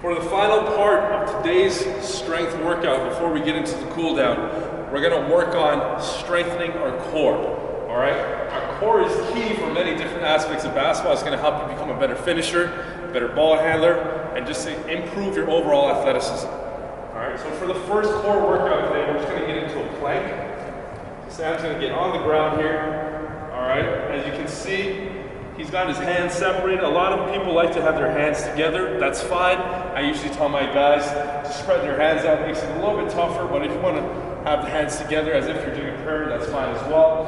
For the final part of today's strength workout, before we get into the cool down, we're gonna work on strengthening our core, all right? Our core is key for many different aspects of basketball. It's gonna help you become a better finisher, better ball handler, and just to improve your overall athleticism. All right, so for the first core workout today, we're just gonna get into a plank. So Sam's gonna get on the ground here, all right? As you can see, he's got his hands separated. A lot of people like to have their hands together. That's fine. I usually tell my guys to spread their hands out. It makes it a little bit tougher, but if you want to have the hands together as if you're doing a prayer, that's fine as well.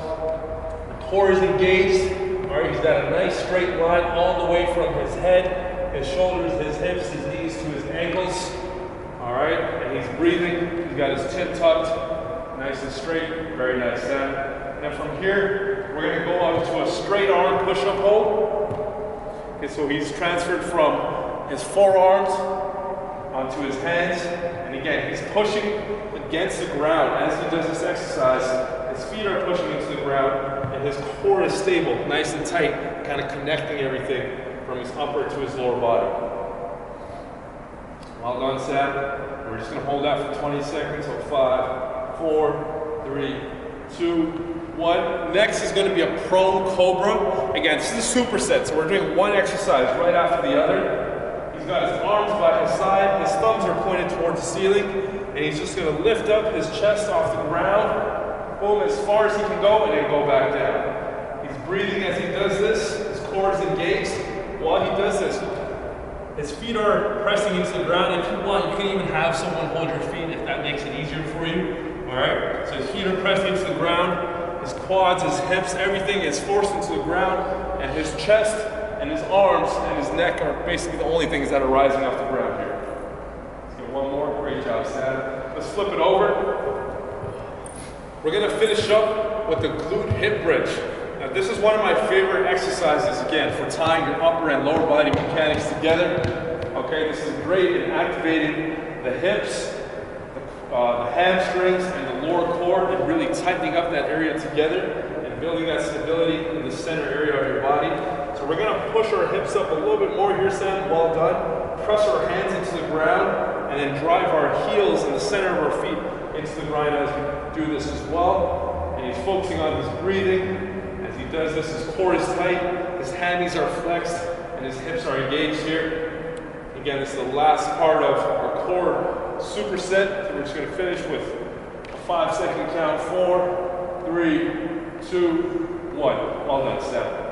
The core is engaged. All right, he's got a nice straight line all the way from his head, his shoulders, his hips, his knees to his ankles. All right, and he's breathing. He's got his chin tucked, nice and straight. Very nice, Sam. And from here, we're going to go on to a straight arm push-up hold. Okay, so he's transferred from his forearms onto his hands. And again, he's pushing against the ground. As he does this exercise, his feet are pushing into the ground and his core is stable, nice and tight, kind of connecting everything from his upper to his lower body. Well done, Sam. We're just going to hold that for 20 seconds. So 5, 4, 3, 2, 1. Next is going to be a prone cobra. Again, this is a superset, so we're doing one exercise right after the other. He's got his arms by his side, his thumbs are pointed towards the ceiling, and he's just going to lift up his chest off the ground, boom, as far as he can go, and then go back down. He's breathing as he does this, his core is engaged. While he does this, his feet are pressing into the ground. If you want, you can even have someone hold your feet if that makes it easier for you. All right, so his feet are pressed into the ground, his quads, his hips, everything is forced into the ground, and his chest and his arms and his neck are basically the only things that are rising off the ground here. Let's get one more. Great job, Sam. Let's flip it over. We're going to finish up with the glute hip bridge. Now, this is one of my favorite exercises, again, for tying your upper and lower body mechanics together. Okay, this is great in activating the hips, the hamstrings, and the lower core, and really tightening up that area together and building that stability in the center area of your body. So we're going to push our hips up a little bit more here, Sam. Well done. Press our hands into the ground and then drive our heels in the center of our feet into the ground as we do this as well. And he's focusing on his breathing. As he does this, his core is tight, his hammies are flexed, and his hips are engaged here. Again, this is the last part of our core superset. So we're just going to finish with a 5-second count. 4, 3, 2, 1. Well done, Sam.